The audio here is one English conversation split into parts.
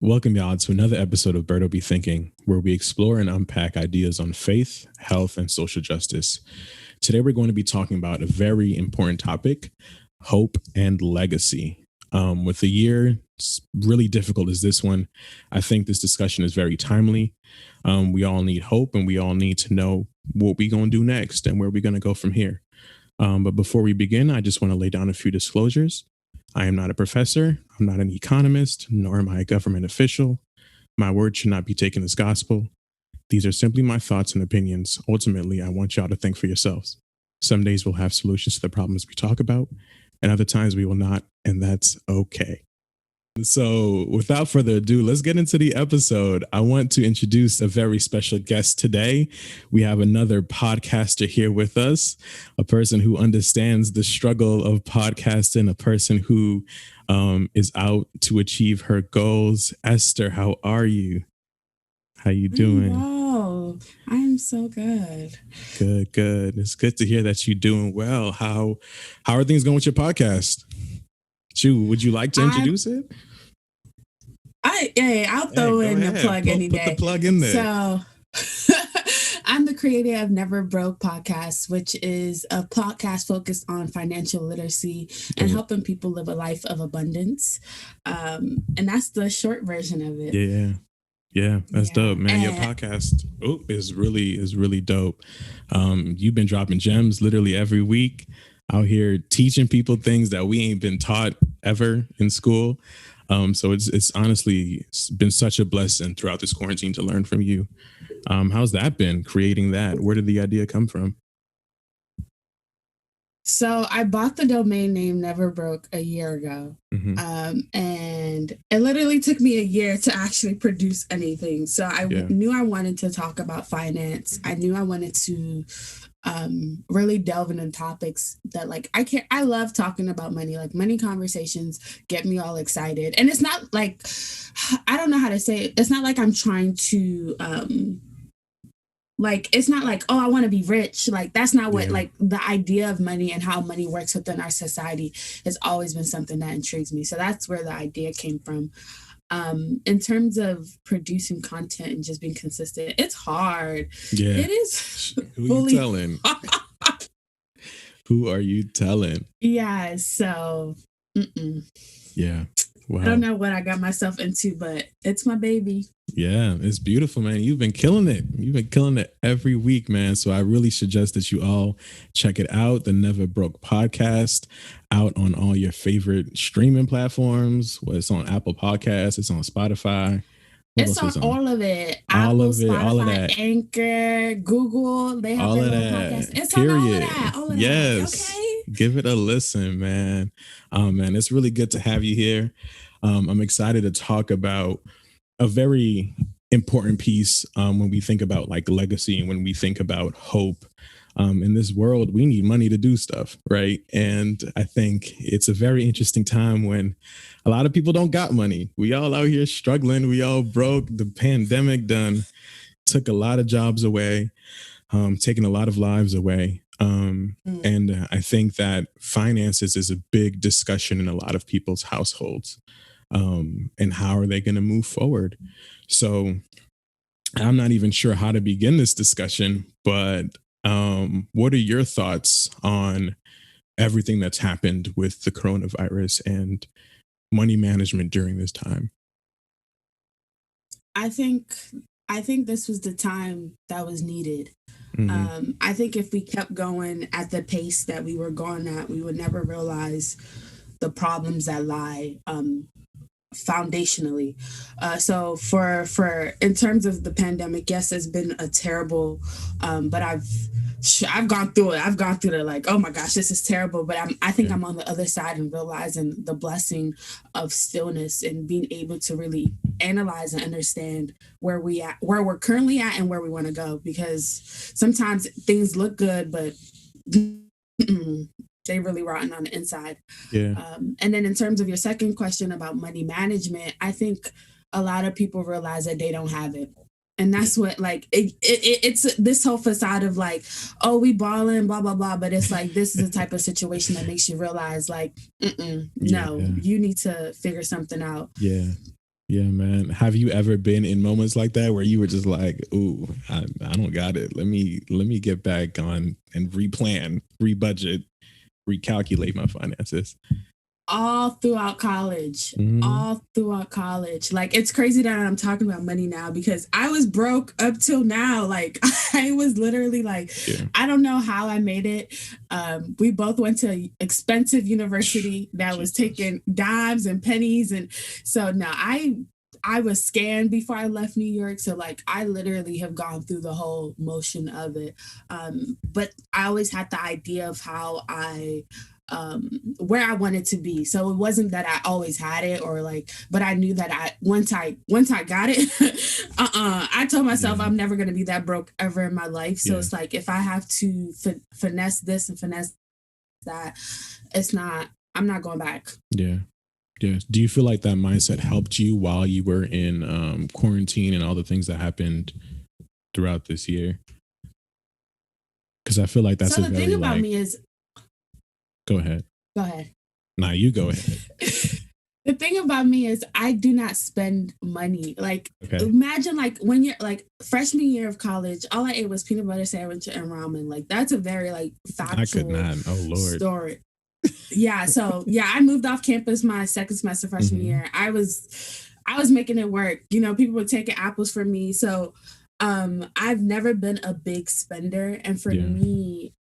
Welcome, y'all, to another episode of Berto Be Thinking, where we explore and unpack ideas on faith, health, and social justice. Today, we're going to be talking about a very important topic, hope and legacy. With a year really difficult as this one, I think this discussion is very timely. We all need hope, and we all need to know what we're going to do next and where we're going to go from here. But before we begin, I just want to lay down a few disclosures. I am not a professor. I'm not an economist, nor am I a government official. My words should not be taken as gospel. These are simply my thoughts and opinions. Ultimately, I want y'all to think for yourselves. Some days we'll have solutions to the problems we talk about, and other times we will not, and that's okay. So without further ado, let's get into the episode. I want to introduce a very special guest today. We have another podcaster here with us, a person who understands the struggle of podcasting, a person who is out to achieve her goals. Esther, how are you? How you doing? Wow, I am so good. Good. It's good to hear that you're doing well. How are things going with your podcast? Chu, would you like to introduce it? I'll throw in the plug any day. Put the plug in there. So I'm the creator of Never Broke Podcast, which is a podcast focused on financial literacy and helping people live a life of abundance. And that's the short version of it. Yeah, that's dope, man. Your podcast is really dope. You've been dropping gems literally every week out here teaching people things that we ain't been taught ever in school. So it's honestly been such a blessing throughout this quarantine to learn from you. How's that been, creating that? Where did the idea come from? So I bought the domain name Never Broke a year ago. And it literally took me a year to actually produce anything. So I knew I wanted to talk about finance. I knew I wanted to really delve into topics that I love talking about money. Like, money conversations get me all excited. And it's not like, I don't know how to say it. It's not like I'm trying to it's not like, oh, I want to be rich. Like, that's not what, the idea of money and how money works within our society has always been something that intrigues me. So that's where the idea came from. In terms of producing content and just being consistent, it's hard. Yeah. It is. Who are you telling? Who are you telling? Yeah. So, yeah. Wow. I don't know what I got myself into, but it's my baby. Yeah, it's beautiful, man. You've been killing it. You've been killing it every week, man. So I really suggest that you all check it out. The Never Broke Podcast, out on all your favorite streaming platforms. Well, it's on Apple Podcasts. It's on Spotify. It's on all of it. Apple, Spotify, all of that. Anchor, Google. They have all of that. Podcast. It's on all of that. All of yes. That. Okay. Give it a listen, man. Man, it's really good to have you here. I'm excited to talk about a very important piece when we think about legacy and when we think about hope. In this world, we need money to do stuff, right? And I think it's a very interesting time when a lot of people don't got money. We all out here struggling. We all broke. The pandemic took a lot of jobs away, taking a lot of lives away. And I think that finances is a big discussion in a lot of people's households. And how are they going to move forward? So I'm not even sure how to begin this discussion, but what are your thoughts on everything that's happened with the coronavirus and money management during this time? I think this was the time that was needed. I think if we kept going at the pace that we were going at, we would never realize the problems that lie foundationally. So for in terms of the pandemic, yes, it's been a terrible, but I've gone through it. I've gone through it oh my gosh, this is terrible. But I think I'm on the other side and realizing the blessing of stillness and being able to really analyze and understand where we're currently at and where we want to go. Because sometimes things look good, but they really rotten on the inside. Yeah. And then in terms of your second question about money management, I think a lot of people realize that they don't have it. And that's what it's this whole facade of oh, we balling, blah, blah, blah. But it's this is the type of situation that makes you realize no, you need to figure something out. Yeah. Yeah, man. Have you ever been in moments like that where you were just like, "Ooh, I don't got it. Let me get back on and replan, rebudget, recalculate my finances." All throughout college. Mm-hmm. All throughout college. Like, it's crazy that I'm talking about money now because I was broke up till now. Like, I was literally like, Yeah. I don't know how I made it. We both went to expensive university that was taking dimes and pennies. And so no, I was scanned before I left New York. So like I literally have gone through the whole motion of it. But I always had the idea of how where I wanted to be. So it wasn't that I always had it or like, but I knew that once I got it, I told myself I'm never going to be that broke ever in my life. So it's like, if I have to finesse this and finesse that, I'm not going back. Yeah. Yeah. Do you feel like that mindset helped you while you were in quarantine and all the things that happened throughout this year? Because I feel like that's so the thing about me is. Go ahead. Go ahead. Nah, you go ahead. The thing about me is I do not spend money. Like, imagine like when you're like freshman year of college, all I ate was peanut butter sandwich and ramen. Like, that's a very like factual I could not. Oh Lord. story. Yeah. So yeah, I moved off campus my second semester freshman year. I was making it work. You know, people were taking apples from me. So I've never been a big spender. And for me,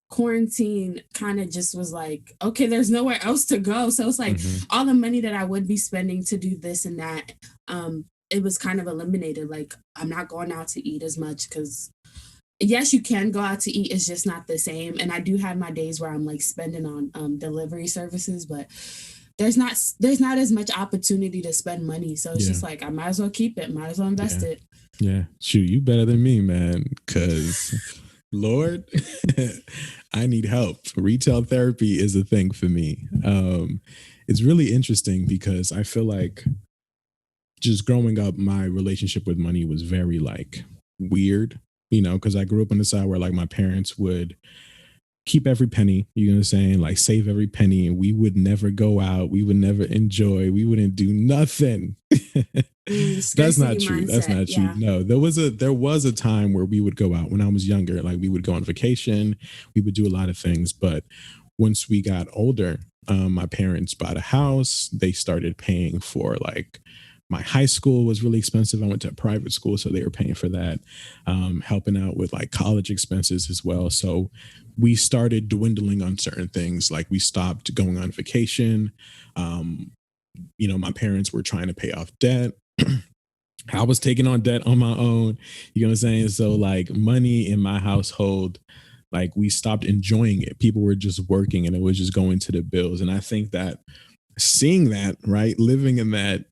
quarantine kind of just was like, okay, there's nowhere else to go. So it's like all the money that I would be spending to do this and that, it was kind of eliminated. Like, I'm not going out to eat as much because yes, you can go out to eat. It's just not the same. And I do have my days where I'm like spending on delivery services, but there's not as much opportunity to spend money. So it's just like, I might as well keep it, might as well invest it. Yeah. Shoot, you better than me, man. Cause Lord, I need help. Retail therapy is a thing for me. It's really interesting because I feel like just growing up, my relationship with money was very like weird, you know, because I grew up on the side where like my parents would keep every penny, you know what I'm saying? Like save every penny, and we would never go out. We would never enjoy. We wouldn't do nothing. That's not true. That's not true. No, there was a time where we would go out when I was younger. Like we would go on vacation. We would do a lot of things. But once we got older, my parents bought a house. They started paying for like my high school was really expensive. I went to a private school, so they were paying for that, helping out with like college expenses as well. So we started dwindling on certain things. Like we stopped going on vacation. You know, my parents were trying to pay off debt. I was taking on debt on my own. You know what I'm saying? So like money in my household, like we stopped enjoying it. People were just working and it was just going to the bills. And I think that seeing that, right, living in that,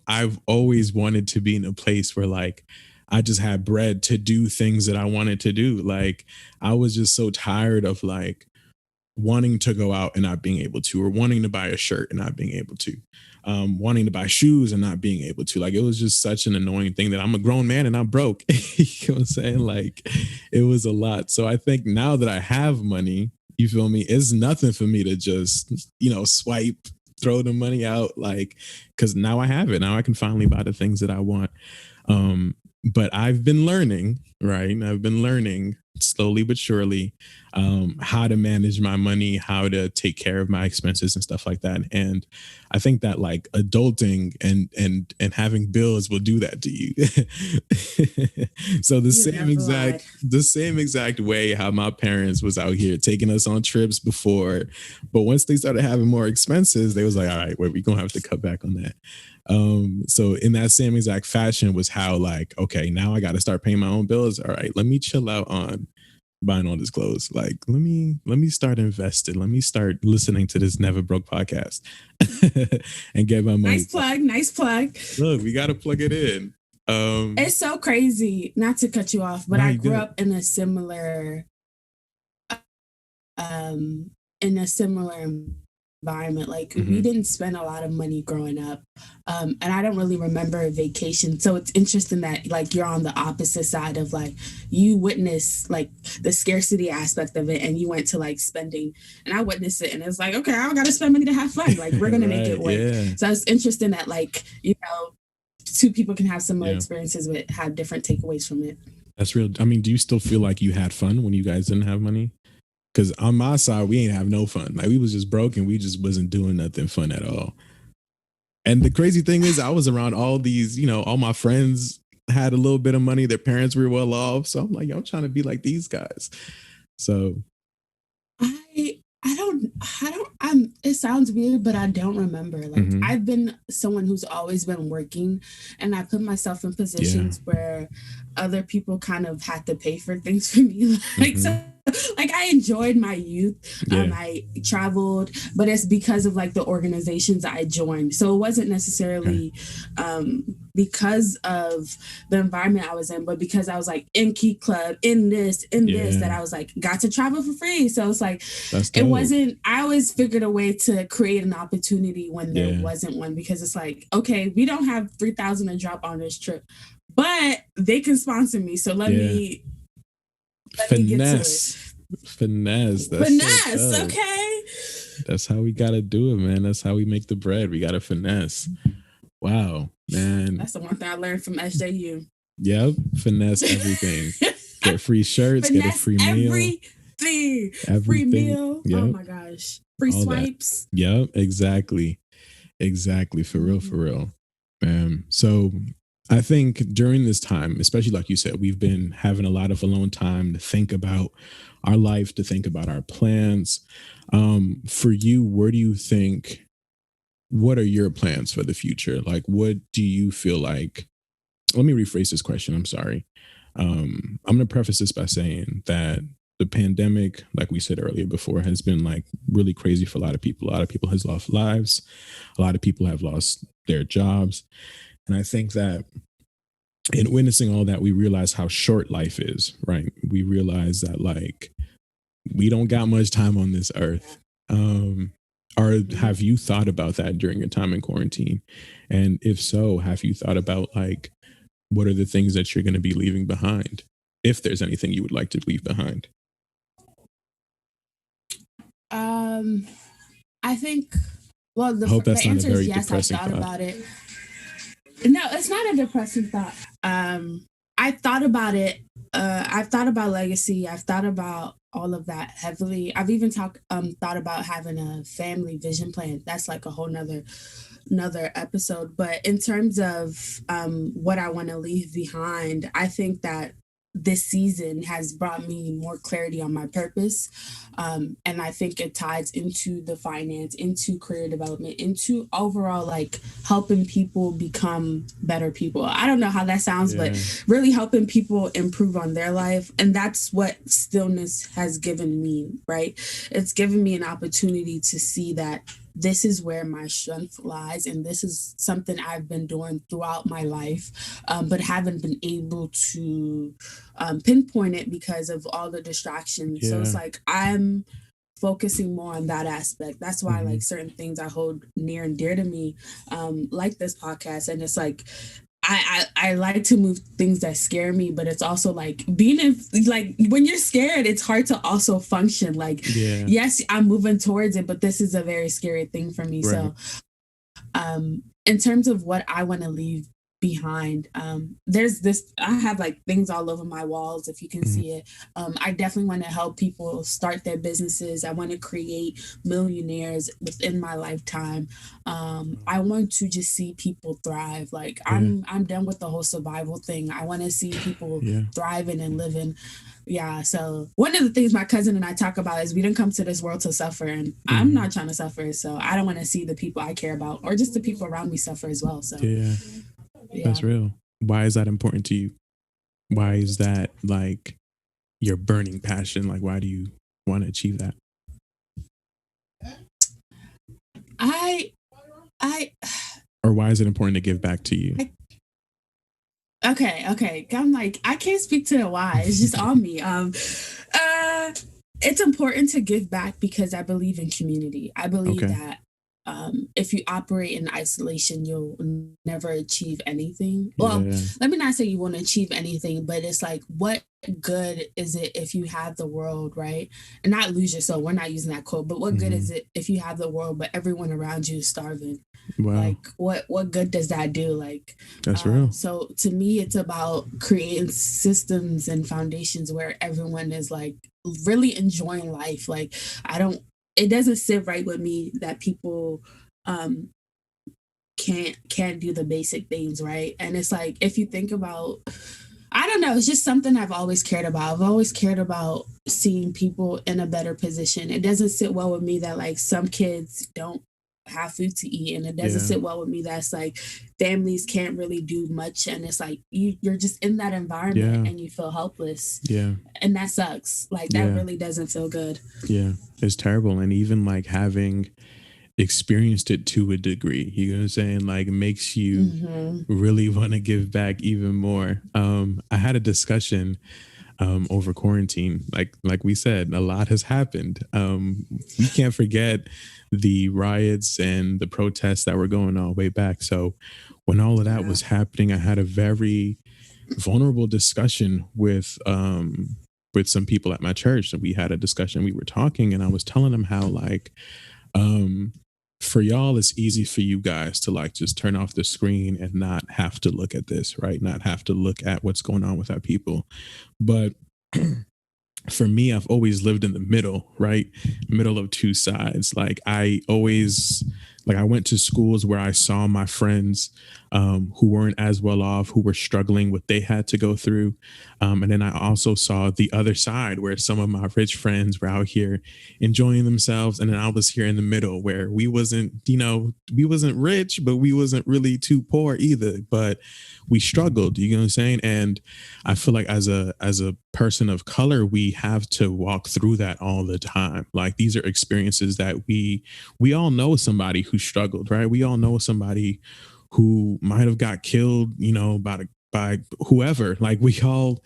I've always wanted to be in a place where like I just had bread to do things that I wanted to do. Like I was just so tired of like wanting to go out and not being able to, or wanting to buy a shirt and not being able to, wanting to buy shoes and not being able to. Like it was just such an annoying thing that I'm a grown man and I'm broke. You know what I'm saying? Like it was a lot. So I think now that I have money, you feel me, it's nothing for me to just, you know, swipe, throw the money out, like, because now I have it. Now I can finally buy the things that I want. But I've been learning, right? I've been learning slowly but surely how to manage my money, how to take care of my expenses and stuff like that. And I think that like adulting and having bills will do that to you. So the same exact way how my parents was out here taking us on trips before, but once they started having more expenses, they was like, all right, well, we're gonna have to cut back on that. So in that same exact fashion was how like, okay, now I got to start paying my own bills. All right, let me chill out on buying all this clothes. Like, let me start investing. Let me start listening to this Never Broke podcast and get my money. Nice plug. Look, we got to plug it in. It's so crazy, not to cut you off, but I grew up in a similar environment. Like we didn't spend a lot of money growing up. And I don't really remember a vacation. So it's interesting that like you're on the opposite side of like you witness like the scarcity aspect of it and you went to like spending, and I witnessed it and it's like, okay, I don't gotta spend money to have fun. Like we're gonna make it work. Yeah. So it's interesting that like, you know, two people can have similar experiences but have different takeaways from it. That's real. I mean, do you still feel like you had fun when you guys didn't have money? Because on my side, we ain't have no fun. Like we was just broke and we just wasn't doing nothing fun at all. And the crazy thing is I was around all these, you know, all my friends had a little bit of money. Their parents were well off. So I'm like, I'm trying to be like these guys. So it sounds weird, but I don't remember. Like I've been someone who's always been working, and I put myself in positions where other people kind of had to pay for things for me. Like so like I enjoyed my youth. I traveled, but it's because of like the organizations I joined. So it wasn't necessarily because of the environment I was in, but because I was like in Key Club, in this, that I was like got to travel for free. So it's like it wasn't. I always figured a way to create an opportunity when there wasn't one, because it's like, okay, we don't have $3,000 to drop on this trip, but they can sponsor me. So let me. Finesse. That's finesse, okay. That's how we gotta do it, man. That's how we make the bread. We gotta finesse. Wow, man. That's the one thing I learned from SJU. Yep, finesse everything. Get free shirts, finesse, get a free meal. Everything. Free meal. Yep. Oh my gosh. Free all swipes. That. Yep, exactly. For real. So I think during this time, especially like you said, we've been having a lot of alone time to think about our life, to think about our plans. For you, where do you think, what are your plans for the future? Like, what do you feel like? Let me rephrase this question. I'm sorry. I'm going to preface this by saying that the pandemic, like we said earlier before, has been like really crazy for a lot of people. A lot of people has lost lives. A lot of people have lost their jobs. And I think that in witnessing all that, we realize how short life is, right? We realize that like we don't got much time on this earth. Or have you thought about that during your time in quarantine? And if so, have you thought about like, what are the things that you're going to be leaving behind? If there's anything you would like to leave behind? I think, well, I hope that's the not answer a very is yes, depressing I thought thought. about it. No, it's not a depressing thought. I thought about it. I've thought about legacy. I've thought about all of that heavily. I've even thought about having a family vision plan. That's like a whole another episode. But in terms of what I want to leave behind, I think that this season has brought me more clarity on my purpose. And I think it ties into the finance, into career development, into overall like helping people become better people. I don't know how that sounds, but really helping people improve on their life. And that's what stillness has given me, right? It's given me an opportunity to see that this is where my strength lies, and this is something I've been doing throughout my life, but haven't been able to pinpoint it because of all the distractions. So it's like I'm focusing more on that aspect. That's why like certain things I hold near and dear to me, like this podcast. And it's like I like to move things that scare me, but it's also like being in, like when you're scared, it's hard to also function. Like, yes, I'm moving towards it, but this is a very scary thing for me. Right. So, in terms of what I want to leave behind, there's this, I have like things all over my walls, if you can see it. I definitely want to help people start their businesses. I want to create millionaires within my lifetime. I want to just see people thrive. Like I'm done with the whole survival thing. I want to see people thriving and living. Yeah. So one of the things my cousin and I talk about is we didn't come to this world to suffer, and I'm not trying to suffer. So I don't want to see the people I care about or just the people around me suffer as well. So that's real. Why is that important to you? Why is that like your burning passion? Like, why do you want to achieve that? Or why is it important to give back to you? Okay. I'm like, I can't speak to the why. It's just on me. It's important to give back because I believe in community. I believe Okay. that if you operate in isolation, you'll never achieve anything. Well, Yeah. let me not say you won't achieve anything, but it's like, what good is it if you have the world, right? And not lose yourself. We're not using that quote, but what good is Hmm. it if you have the world, but everyone around you is starving? Wow. Like, what good does that do? Like, That's real. so to me, it's about creating systems and foundations where everyone is like really enjoying life. Like, I don't, it doesn't sit right with me that people um can't do the basic things, right? And it's like, if you think about, I don't know, it's just something I've always cared about. I've always cared about seeing people in a better position. It doesn't sit well with me that like some kids don't have food to eat, and it doesn't Yeah. sit well with me that's like families can't really do much, and it's like you're just in that environment Yeah. and you feel helpless, Yeah. and that sucks. Like, that Yeah. really doesn't feel good. Yeah. It's terrible. And even like having experienced it to a degree, you know what I'm saying? Like makes you Mm-hmm. really want to give back even more. I had a discussion over quarantine. Like we said, a lot has happened. We can't forget the riots and the protests that were going on way back. So when all of that Yeah. was happening, I had a very vulnerable discussion with some people at my church. And we had a discussion, we were talking, and I was telling them how like um for y'all it's easy for you guys to like just turn off the screen and not have to look at this, right? Not have to look at what's going on with our people. But for me, I've always lived in the middle, right? Middle of two sides. Like I always, like I went to schools where I saw my friends who weren't as well off, who were struggling, what they had to go through. And then I also saw the other side where some of my rich friends were out here enjoying themselves. And then I was here in the middle where we wasn't, we wasn't rich, but we wasn't really too poor either. But we struggled, you know what I'm saying? And I feel like as a person of color, we have to walk through that all the time. Like these are experiences that we all know somebody who struggled, right? We all know somebody who might have got killed, by whoever. Like we all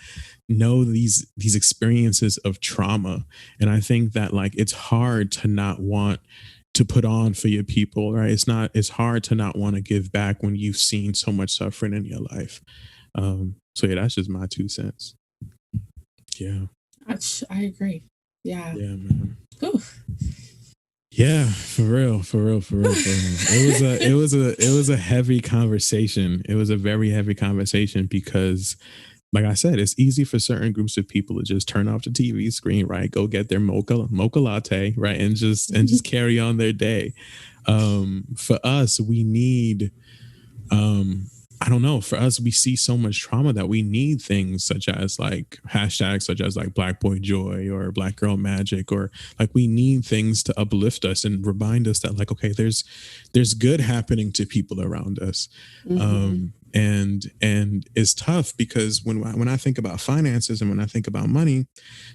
know these experiences of trauma. And I think that like it's hard to not want to put on for your people, right? It's hard to not want to give back when you've seen so much suffering in your life. So yeah, that's just my 2 cents. Yeah. I agree. Yeah. Yeah, man. Oof. Yeah, for real, for real, for real, for real. It was a heavy conversation. It was a very heavy conversation because like I said, it's easy for certain groups of people to just turn off the TV screen, right? Go get their mocha latte, right? And just carry on their day. For us, we need um I don't know, for us we see so much trauma that we need things such as like hashtags such as like black boy joy or black girl magic, or like we need things to uplift us and remind us that like, okay, there's good happening to people around us. Mm-hmm. And it's tough because when I think about finances and when I think about money,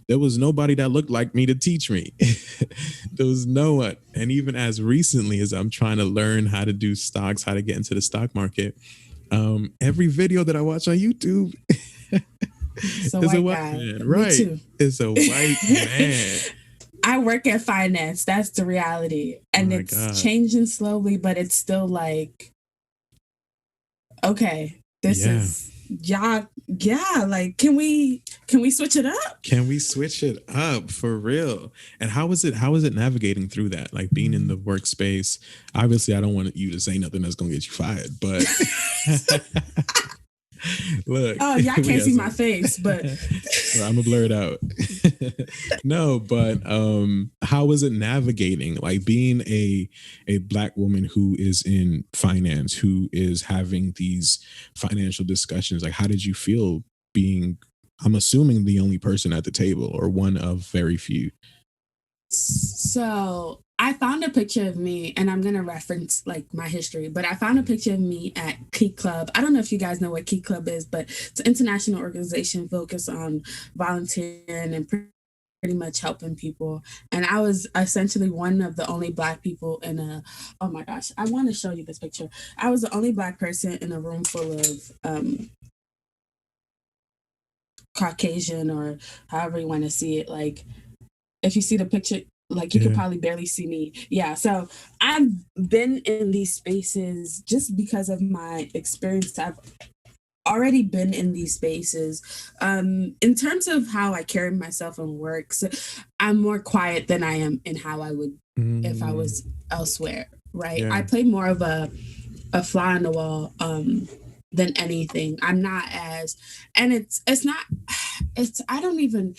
there was nobody that looked like me to teach me. There was no one. And even as recently as I'm trying to learn how to do stocks, how to get into the stock market, every video that I watch on YouTube It's a is a white white guy. man, Me right? too. It's a white man. I work at finance. That's the reality. And My it's God. changing slowly, but it's still like, okay, this Yeah. is yeah, like can we switch it up? Can we switch it up for real? And how is it navigating through that? Like being in the workspace. Obviously, I don't want you to say nothing that's gonna get you fired, but look, Oh, y'all we can't got see my some. face, but Well, I'm gonna blur it out. No, but how is it navigating like being a black woman who is in finance, who is having these financial discussions? Like, how did you feel being? I'm assuming the only person at the table, or one of very few. so I found a picture of me, and I'm gonna reference like my history, but I found a picture of me at Key Club. I don't know if you guys know what Key Club is, but it's an international organization focused on volunteering and pretty much helping people. And I was essentially one of the only black people in a, oh my gosh, I want to show you this picture. I was the only black person in a room full of Caucasian, or however you want to see it, like if you see the picture, like you could probably barely see me. Yeah. So I've been in these spaces just because of my experience. I've already been in these spaces. In terms of how I carry myself in work, so I'm more quiet than I am in how I would if I was elsewhere. Right. I play more of a fly on the wall than anything. I'm not as, and it's not, I don't even,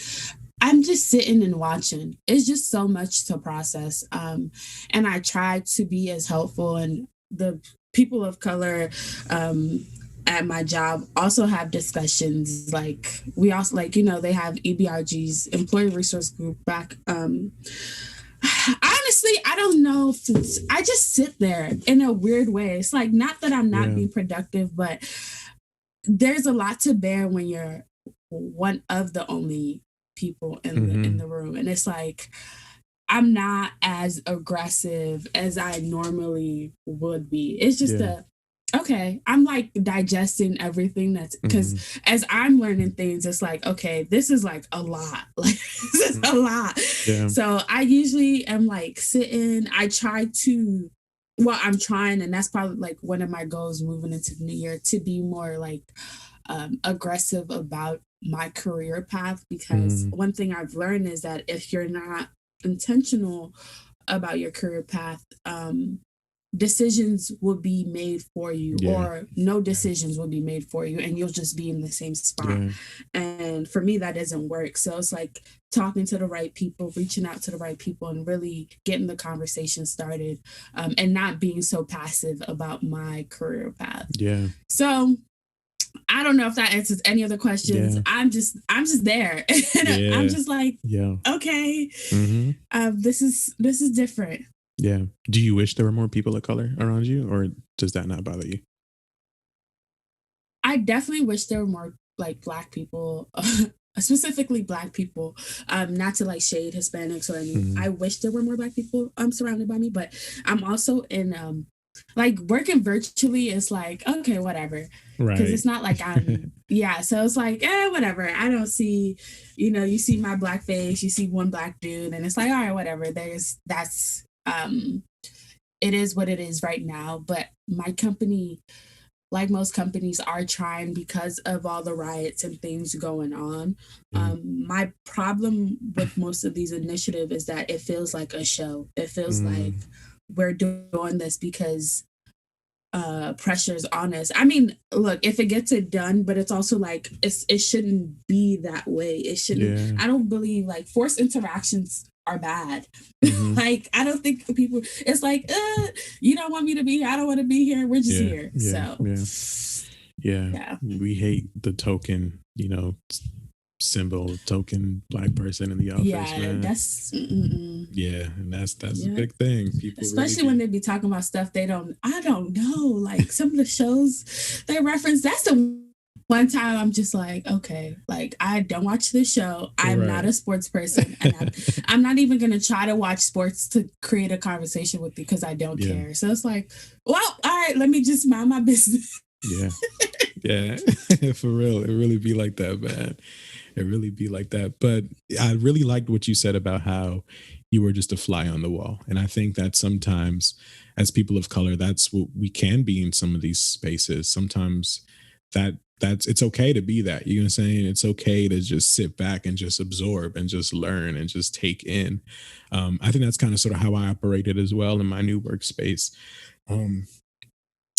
I'm just sitting and watching. It's just so much to process. And I try to be as helpful, and the people of color at my job also have discussions. Like we also, like, you know, they have EBRG's Employee Resource Group back. Honestly, I don't know if I just sit there in a weird way. It's like, not that I'm not being productive, but there's a lot to bear when you're one of the only people in the room. And it's like, I'm not as aggressive as I normally would be. It's just okay, I'm like digesting everything that's, because as I'm learning things, it's like, okay, this is like a lot. Like, this is a lot. Yeah. So I usually am like sitting, I'm trying, and that's probably like one of my goals moving into the new year, to be more like aggressive about my career path. Because one thing I've learned is that if you're not intentional about your career path, decisions will be made for you, or no decisions will be made for you, and you'll just be in the same spot. And for me, that doesn't work. So it's like talking to the right people, reaching out to the right people, and really getting the conversation started, and not being so passive about my career path. So I don't know if that answers any other questions. I'm just there. I'm just like, okay, this is different. Yeah. Do you wish there were more people of color around you, or does that not bother you? I definitely wish there were more like Black people, specifically Black people. Not to like shade Hispanics or anything. I wish there were more Black people surrounded by me, but I'm also in like working virtually is like, okay, whatever. Because it's not like I'm so it's like, whatever. I don't see, you see my Black face, you see one Black dude, and it's like, all right, whatever. It is what it is right now. But my company, like most companies, are trying, because of all the riots and things going on. My problem with most of these initiatives is that it feels like a show. It feels like we're doing this because pressures on us. I mean, look, if it gets it done, but it's also like, it shouldn't be that way. It shouldn't. I don't believe like forced interactions are bad. Like, I don't think people, it's like, you don't want me to be here, I don't want to be here, we're just here. We hate the token, symbol, token Black person in the office. That's and that's a big thing. People, especially really when they be talking about stuff I don't know, like some of the shows they reference. That's the one time I'm just like, okay, like, I don't watch this show. I'm not a sports person, and I'm not even gonna try to watch sports to create a conversation with you, because I don't care. So it's like, well, all right, let me just mind my business. For real, it really be like that, man. It really be like that. But I really liked what you said about how you were just a fly on the wall. And I think that sometimes as people of color, that's what we can be in some of these spaces. Sometimes that's it's okay to be that. You know what I'm saying? It's okay to just sit back and just absorb and just learn and just take in. I think that's kind of sort of how I operated as well in my new workspace.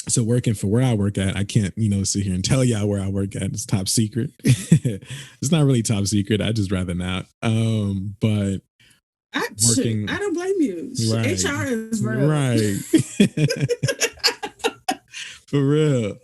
So working for where I work at, I can't, sit here and tell y'all where I work at. It's top secret. It's not really top secret. I just rather not. But working, I don't blame you. Right, HR is real. Right. For real.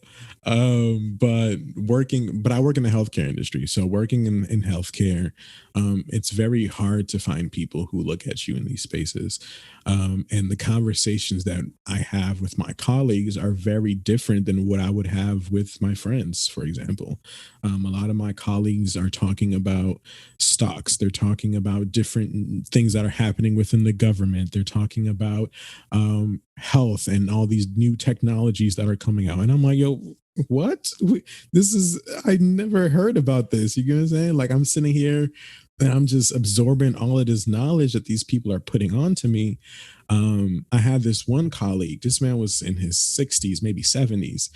But I work in the healthcare industry. So working in healthcare, it's very hard to find people who look at you in these spaces. And the conversations that I have with my colleagues are very different than what I would have with my friends, for example. A lot of my colleagues are talking about stocks. They're talking about different things that are happening within the government. They're talking about health and all these new technologies that are coming out. And I'm like, yo, what? I never heard about this. You know what I'm saying? Like, I'm sitting here and I'm just absorbing all of this knowledge that these people are putting on to me. I had this one colleague, this man was in his 60s, maybe 70s.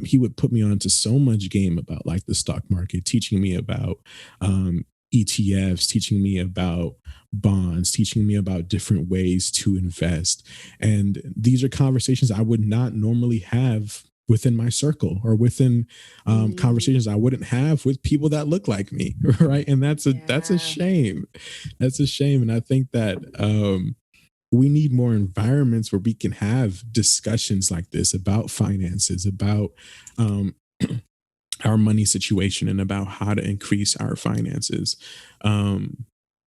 He would put me on to so much game about like the stock market, teaching me about ETFs, teaching me about bonds, teaching me about different ways to invest. And these are conversations I would not normally have within my circle, or within conversations I wouldn't have with people that look like me, right? And that's a shame. That's a shame. And I think that we need more environments where we can have discussions like this about finances, about our money situation, and about how to increase our finances,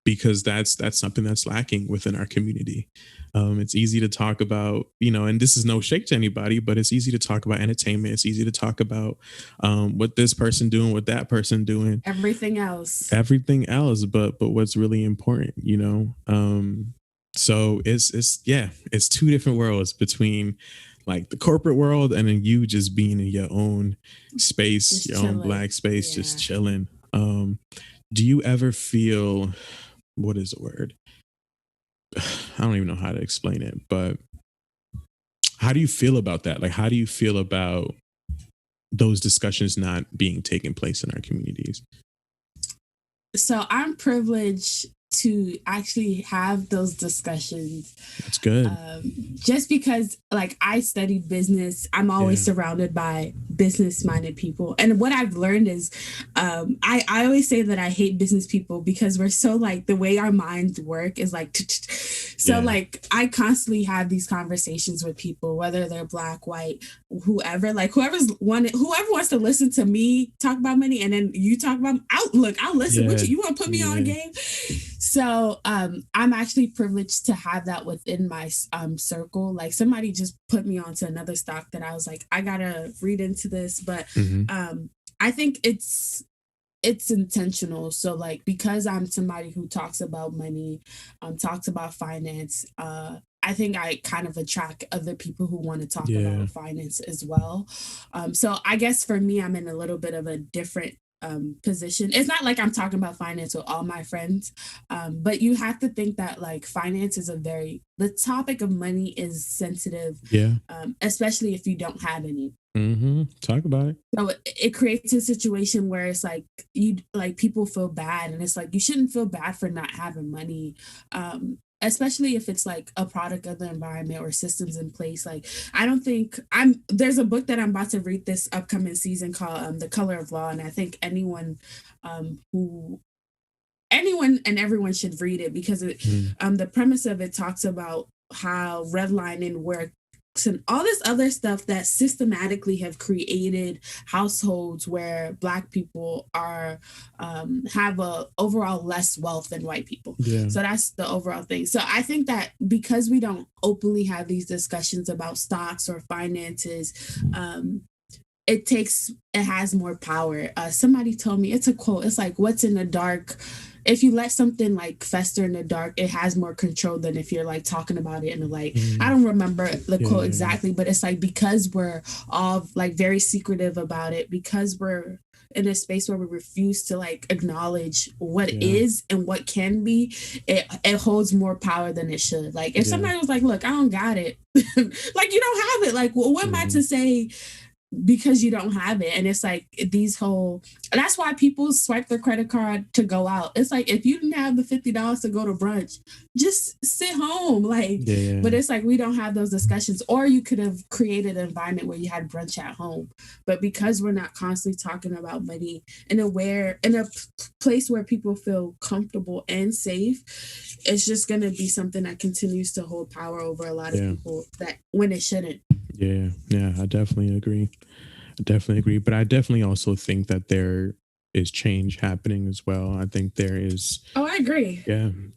because that's something that's lacking within our community. It's easy to talk about, and this is no shake to anybody, but it's easy to talk about entertainment. It's easy to talk about what this person doing, what that person doing, everything else. But what's really important, so it's two different worlds, between like the corporate world and then you just being in your own space, just your own Black space, just chilling. Do you ever feel, what is the word? I don't even know how to explain it, but how do you feel about that? Like, how do you feel about those discussions not being taking place in our communities? So I'm privileged to actually have those discussions. That's good. Just because like I studied business, I'm always surrounded by business-minded people. And what I've learned is I always say that I hate business people because we're so like, the way our minds work is like, so like I constantly have these conversations with people, whether they're Black, white, whoever wants to listen to me talk about money, and then you talk about, I'll listen. You want to put me on a game? So I'm actually privileged to have that within my circle. Like somebody just put me onto another stock that I was like, I gotta read into this, but I think it's intentional. So like, because I'm somebody who talks about money, talks about finance, I think I kind of attract other people who want to talk about finance as well. So I guess for me, I'm in a little bit of a different position. It's not like I'm talking about finance with all my friends, but you have to think that like finance is the topic of money is sensitive, especially if you don't have any. Talk about it. So it creates a situation where it's like people feel bad, and it's like you shouldn't feel bad for not having money. Especially if it's like a product of the environment or systems in place. Like, I don't think there's a book that I'm about to read this upcoming season called The Color of Law. And I think anyone and everyone should read it, because the premise of it talks about how redlining works and all this other stuff that systematically have created households where Black people are have a overall less wealth than white people. So that's the overall thing. So I think that because we don't openly have these discussions about stocks or finances, it has more power. Somebody told me, it's a quote, it's like, what's in the dark, if you let something like fester in the dark, it has more control than if you're like talking about it in the light. I don't remember the quote exactly, but it's like, because we're all like very secretive about it, because we're in a space where we refuse to like acknowledge what is and what can be, it holds more power than it should. Like if somebody was like, look, I don't got it, like you don't have it, like, well, what am I to say because you don't have it? And it's like that's why people swipe their credit card to go out. It's like, if you didn't have the $50 to go to brunch, just sit home. Like, but it's like, we don't have those discussions. Or you could have created an environment where you had brunch at home. But because we're not constantly talking about money in a place where people feel comfortable and safe, it's just going to be something that continues to hold power over a lot of people, that when it shouldn't. I definitely agree. But I definitely also think that there is change happening as well. I think there is. Oh, I agree.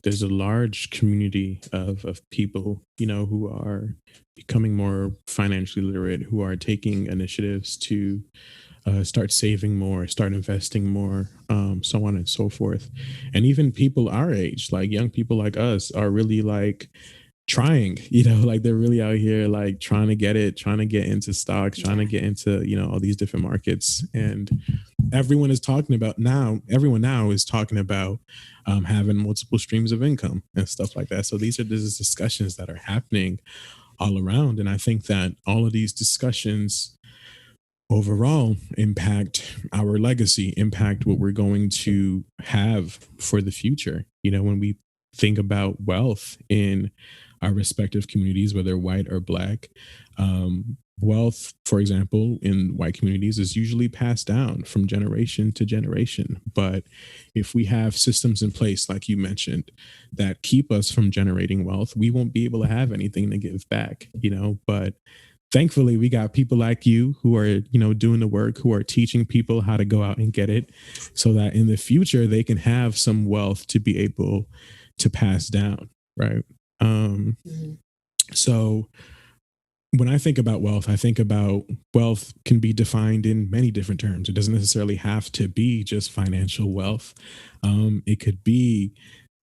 There's a large community of people, who are becoming more financially literate, who are taking initiatives to start saving more, start investing more, so on and so forth. And even people our age, like young people like us, are really like trying, like they're really out here like trying to get into stocks, trying to get into, all these different markets. And everyone now is talking about having multiple streams of income and stuff like that. So these are discussions that are happening all around. And I think that all of these discussions overall impact our legacy, impact what we're going to have for the future. When we think about wealth in our respective communities, whether white or black, wealth, for example, in white communities is usually passed down from generation to generation. But if we have systems in place, like you mentioned, that keep us from generating wealth, we won't be able to have anything to give back, but thankfully we got people like you who are, doing the work, who are teaching people how to go out and get it so that in the future they can have some wealth to be able to pass down. Right. So when I think about wealth, I think about wealth can be defined in many different terms. It doesn't necessarily have to be just financial wealth. It could be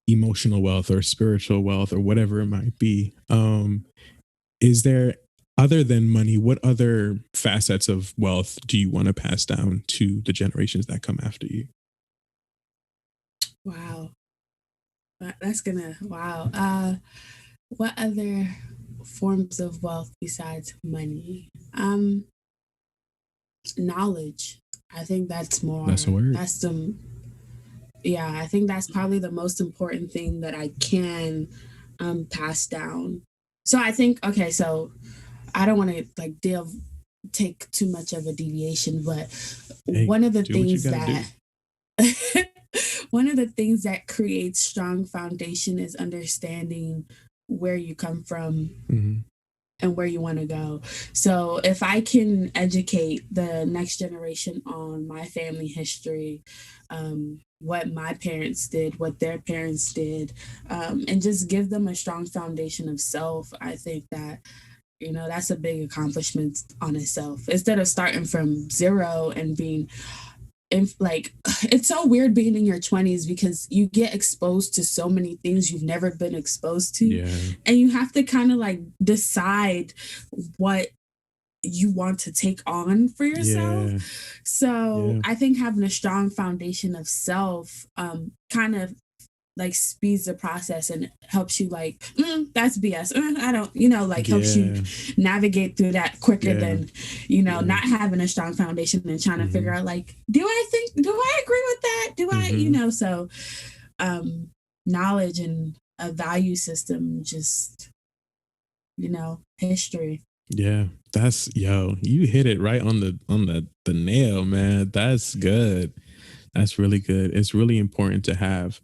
emotional wealth or spiritual wealth or whatever it might be. Is there, other than money, what other facets of wealth do you want to pass down to the generations that come after you? Wow. Wow. What other forms of wealth besides money? Knowledge. I think that's more. That's a word. I think that's probably the most important thing that I can pass down. So I think, okay, so I don't want to like take too much of a deviation, but one of the things that one of the things that creates strong foundation is understanding where you come from and where you want to go. So if I can educate the next generation on my family history, what my parents did, what their parents did, and just give them a strong foundation of self, I think that that's a big accomplishment on itself. Instead of starting from zero and being it's so weird being in your 20s because you get exposed to so many things you've never been exposed to. Yeah. And you have to kind of like decide what you want to take on for yourself. Yeah. So I think having a strong foundation of self kind of like speeds the process and helps you like, that's BS. I don't, helps you navigate through that quicker than, not having a strong foundation and trying to figure out like, do I agree with that? Do I, so knowledge and a value system, just, history. Yeah, you hit it right on the nail, man. That's good. That's really good. It's really important to have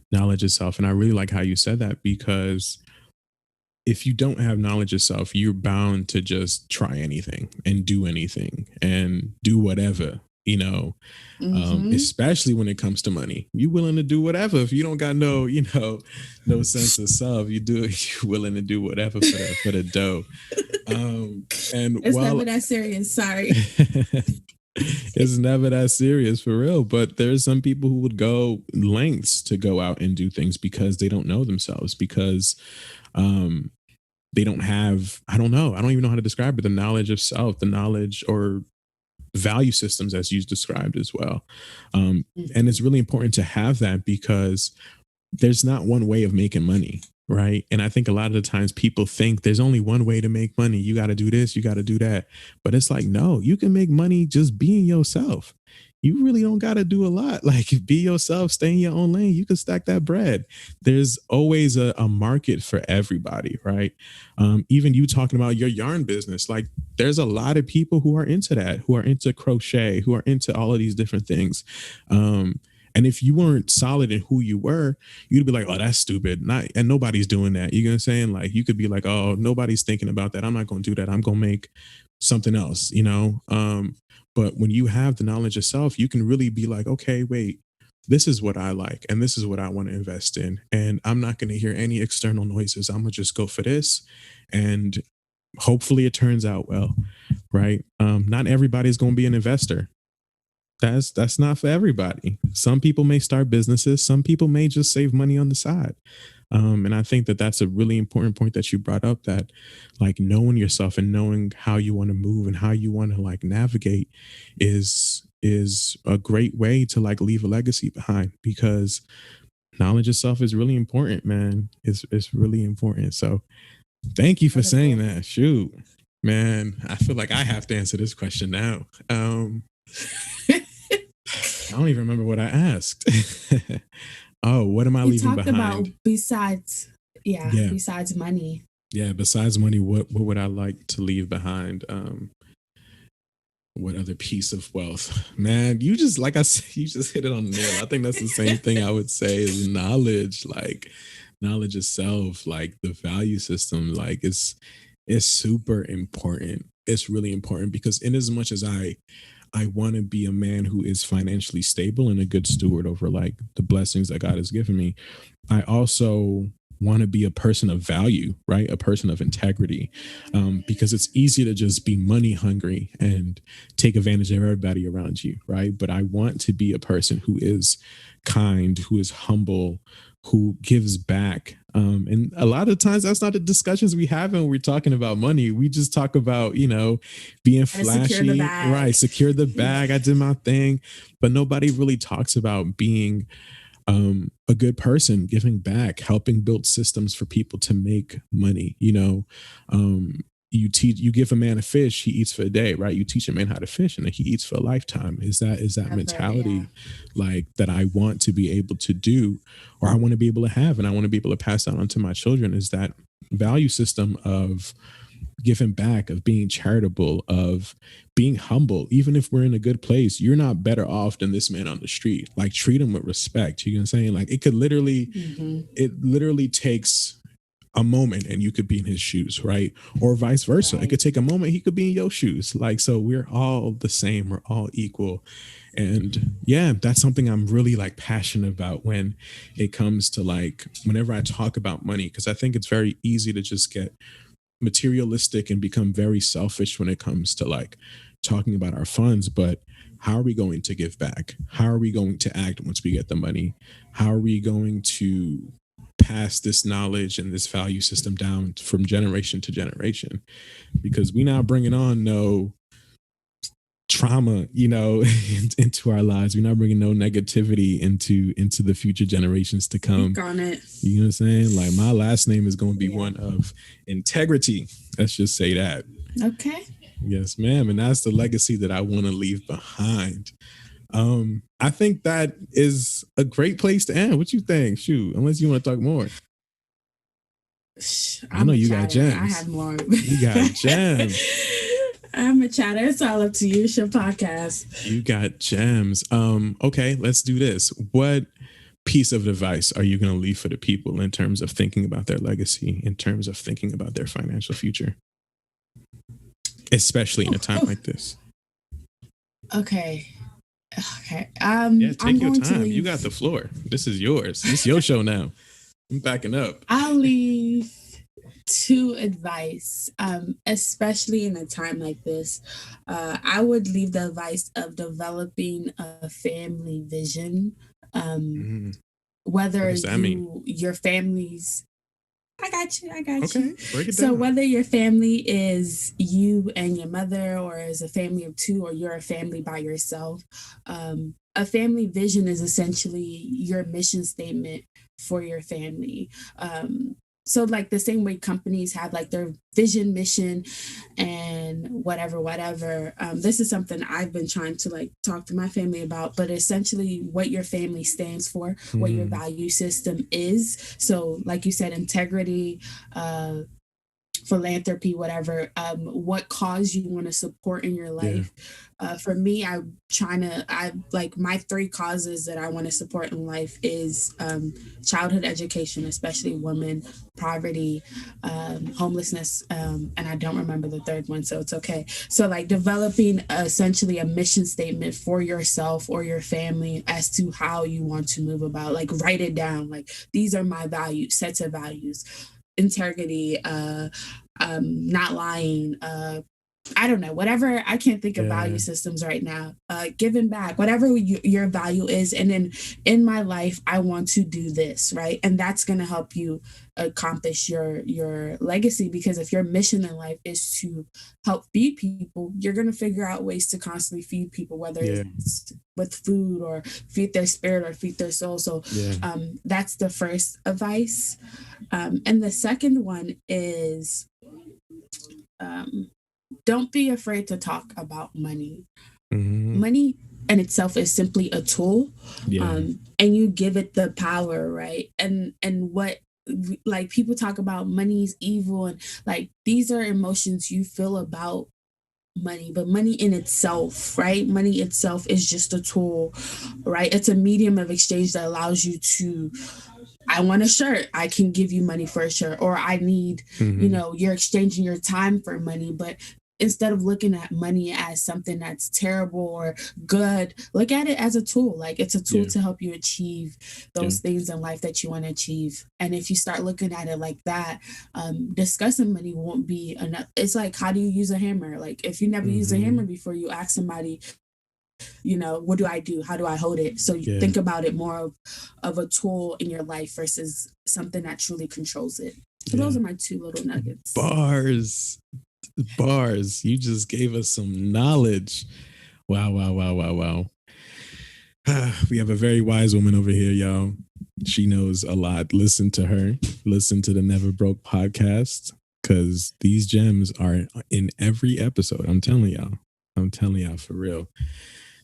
knowledge itself. And I really like how you said that, because if you don't have knowledge itself, you're bound to just try anything and do anything and do whatever, especially when it comes to money. You're willing to do whatever. If you don't got no sense of self, you're willing to do whatever for the dough. And it's never that serious. Sorry. It's never that serious, for real. But there's some people who would go lengths to go out and do things because they don't know themselves, because they don't have, I don't even know how to describe it, the knowledge of self, the knowledge or value systems as you described as well. And it's really important to have that, because there's not one way of making money. Right. And I think a lot of the times people think there's only one way to make money. You got to do this, you got to do that. But it's like, no, you can make money just being yourself. You really don't got to do a lot. Like, be yourself, stay in your own lane. You can stack that bread. There's always a market for everybody. Right. Even you talking about your yarn business, like there's a lot of people who are into that, who are into crochet, who are into all of these different things. And if you weren't solid in who you were, you'd be like, oh, that's stupid. And nobody's doing that. You know what I'm saying? Like, you could be like, oh, nobody's thinking about that. I'm not going to do that. I'm going to make something else, But when you have the knowledge of self, you can really be like, okay, wait, this is what I like. And this is what I want to invest in. And I'm not going to hear any external noises. I'm going to just go for this. And hopefully it turns out well. Right. Not everybody's going to be an investor. That's not for everybody. Some people may start businesses. Some people may just save money on the side. And I think that that's a really important point that you brought up, that like knowing yourself and knowing how you want to move and how you want to like navigate is a great way to like leave a legacy behind, because knowledge itself is really important, man. It's really important. So thank you for saying that. Shoot, man, I feel like I have to answer this question now. I don't even remember what I asked. Oh, what am I leaving behind? About besides money. Yeah, besides money, what would I like to leave behind? What other piece of wealth? Man, you just, like I said, you just hit it on the nail. I think that's the same thing I would say is knowledge, like knowledge itself, like the value system, like it's super important. It's really important, because in as much as I want to be a man who is financially stable and a good steward over like the blessings that God has given me, I also want to be a person of value, right? A person of integrity, because it's easy to just be money hungry and take advantage of everybody around you, right? But I want to be a person who is kind, who is humble, who gives back. And a lot of times that's not the discussions we have when we're talking about money. We just talk about, being flashy, right? Secure the bag. I did my thing, but nobody really talks about being a good person, giving back, helping build systems for people to make money. You give a man a fish, he eats for a day, right? You teach a man how to fish, and then he eats for a lifetime. Is that mentality like that I want to be able to do, or I want to be able to have, and I want to be able to pass that on to my children? Is that value system of giving back, of being charitable, of being humble. Even if we're in a good place, you're not better off than this man on the street. Like, treat him with respect. You know what I'm saying? Like, it literally takes a moment and you could be in his shoes, right? Or vice versa. Right. It could take a moment, he could be in your shoes. Like, so we're all the same, we're all equal. And yeah, that's something I'm really like passionate about when it comes to like, whenever I talk about money, because I think it's very easy to just get materialistic and become very selfish when it comes to like talking about our funds. But how are we going to give back? How are we going to act once we get the money? How are we going to pass this knowledge and this value system down from generation to generation? Because we're not bringing on no trauma, into our lives. We're not bringing no negativity into the future generations to come. Speak on it. You know what I'm saying? Like, my last name is going to be one of integrity. Let's just say that. Okay. Yes, ma'am. And that's the legacy that I want to leave behind. I think that is a great place to end. What you think? Shoot, unless you want to talk more. I know you got gems. I have more. You got gems. I'm a chatter. It's all up to you. It's your podcast. You got gems. Okay, let's do this. What piece of advice are you going to leave for the people in terms of thinking about their legacy, in terms of thinking about their financial future, especially in a time like this? Okay. Yeah, take your time. You got the floor. This is yours. This is your show now. I'm backing up. I'll leave two advice, especially in a time like this. I would leave the advice of developing a family vision. Whether your family's, I got you. Okay, break it so down. Whether your family is you and your mother, or is a family of two, or you're a family by yourself, a family vision is essentially your mission statement for your family. So like the same way companies have like their vision, mission, and whatever. This is something I've been trying to like talk to my family about, but essentially what your family stands for, what your value system is. So like you said, integrity, philanthropy, whatever, what cause you want to support in your life. For me, I like my three causes that I want to support in life is childhood education, especially women, poverty, homelessness, and I don't remember the third one, so it's okay. So like developing essentially a mission statement for yourself or your family as to how you want to move about, like write it down, like these are my values, sets of values: integrity, not lying, I don't know, whatever. I can't think of value systems right now. Giving back, whatever your value is. And then in my life, I want to do this, right? And that's going to help you accomplish your legacy, because if your mission in life is to help feed people, you're going to figure out ways to constantly feed people, whether it's with food or feed their spirit or feed their soul. So that's the first advice. And the second one is don't be afraid to talk about money. Money in itself is simply a tool, and you give it the power, right? And what, like, people talk about money's evil, and like these are emotions you feel about money, but money in itself, right? Money itself is just a tool, right? It's a medium of exchange that allows you to, I want a shirt, I can give you money for a shirt, or I need, you know, you're exchanging your time for money. But instead of looking at money as something that's terrible or good, look at it as a tool. Like, it's a tool to help you achieve those things in life that you want to achieve. And if you start looking at it like that, discussing money won't be enough. It's like, how do you use a hammer? Like, if you never used a hammer before, you ask somebody, you know, what do I do? How do I hold it? So you think about it more of a tool in your life versus something that truly controls it. So those are my two little nuggets. Bars. You just gave us some knowledge. Wow. We have a very wise woman over here, y'all. She knows a lot. Listen to her. Listen to the Never Broke podcast, because these gems are in every episode. I'm telling y'all for real.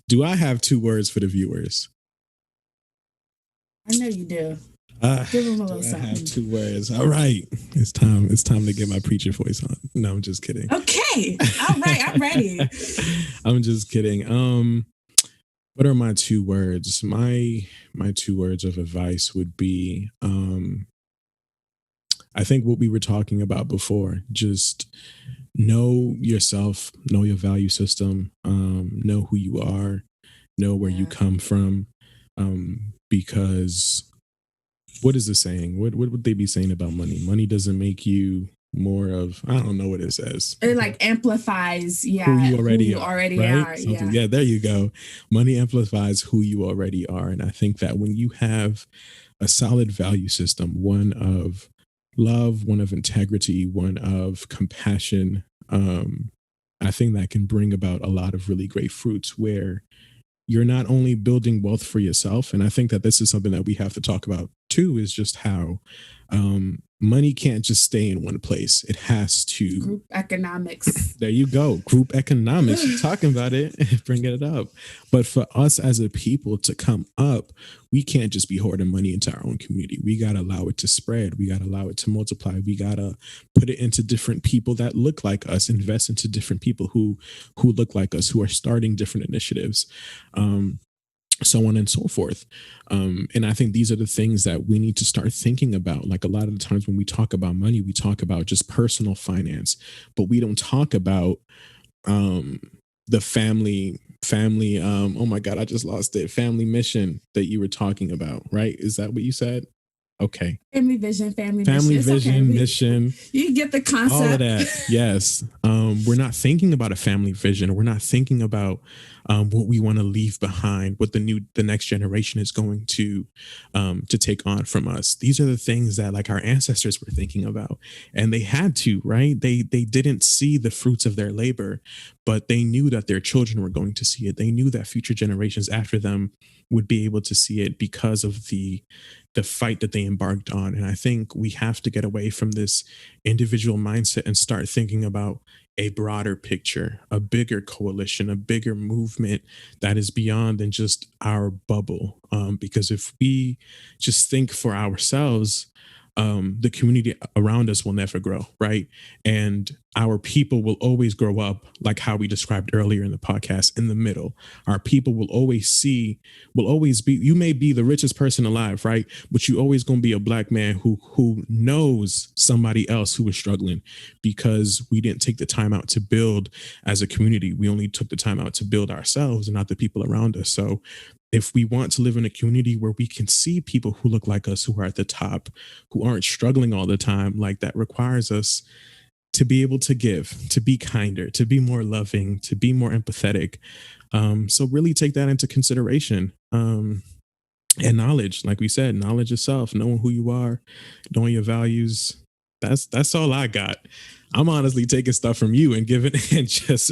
Do I have 2 words for the viewers? I know you do. Give them a little something. I have 2 words. All right. It's time to get my preacher voice on. No, I'm just kidding. Okay. All right. I'm ready. I'm just kidding. What are my 2 words? My 2 words of advice would be, I think what we were talking about before, just know yourself, know your value system, know who you are, know where you come from, because what is the saying? What would they be saying about money? Money doesn't make you more of, I don't know what it says. It like amplifies, who you already are. Right? Yeah, there you go. Money amplifies who you already are. And I think that when you have a solid value system, one of love, one of integrity, one of compassion, I think that can bring about a lot of really great fruits, where you're not only building wealth for yourself. And I think that this is something that we have to talk about too, is just how money can't just stay in one place. It has to. Group economics. There you go. Group economics. You're talking about it. Bring it up. But for us as a people to come up, we can't just be hoarding money into our own community. We got to allow it to spread. We got to allow it to multiply. We got to put it into different people that look like us, invest into different people who look like us, who are starting different initiatives. So on and so forth. And I think these are the things that we need to start thinking about. Like, a lot of the times when we talk about money, we talk about just personal finance, but we don't talk about the family, oh my God, I just lost it. Family mission that you were talking about, right? Is that what you said? Okay. Family vision, mission. You get the concept. All of that. Yes. We're not thinking about a family vision. We're not thinking about what we want to leave behind, what the next generation is going to take on from us. These are the things that, like, our ancestors were thinking about, and they had to, right? They didn't see the fruits of their labor, but they knew that their children were going to see it. They knew that future generations after them would be able to see it because of the fight that they embarked on. And I think we have to get away from this individual mindset and start thinking about a broader picture, a bigger coalition, a bigger movement that is beyond than just our bubble. Because if we just think for ourselves, the community around us will never grow, right? And our people will always grow up, like how we described earlier in the podcast, in the middle. Our people will always be, you may be the richest person alive, right? But you always going to be a Black man who knows somebody else who is struggling, because we didn't take the time out to build as a community. We only took the time out to build ourselves and not the people around us. So if we want to live in a community where we can see people who look like us, who are at the top, who aren't struggling all the time, like, that requires us to be able to give, to be kinder, to be more loving, to be more empathetic. So really take that into consideration. And knowledge, like we said, knowledge yourself, knowing who you are, knowing your values. That's all I got. I'm honestly taking stuff from you and giving and just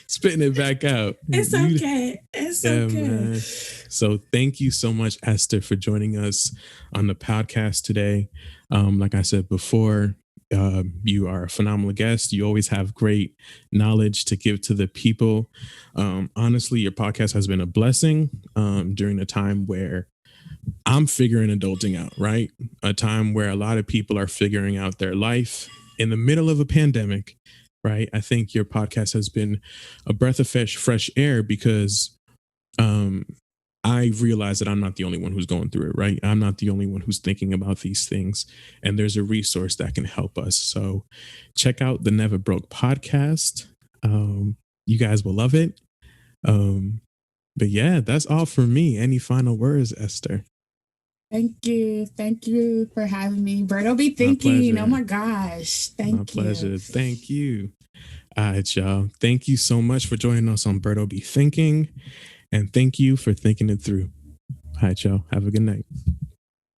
spitting it back out. It's okay. It's okay. Man. So thank you so much, Esther, for joining us on the podcast today. Like I said before, you are a phenomenal guest. You always have great knowledge to give to the people. Honestly, your podcast has been a blessing during a time where I'm figuring adulting out, right? A time where a lot of people are figuring out their life in the middle of a pandemic, right? I think your podcast has been a breath of fresh air because I realize that I'm not the only one who's going through it, right? I'm not the only one who's thinking about these things. And there's a resource that can help us. So check out the Never Broke podcast. You guys will love it. But yeah, that's all for me. Any final words, Esther? Thank you. Thank you for having me. Berto Be Thinking. Oh my gosh. Thank you. My pleasure. Thank you. All right, y'all. Thank you so much for joining us on Berto Be Thinking. And thank you for thinking it through. All right, y'all. Have a good night.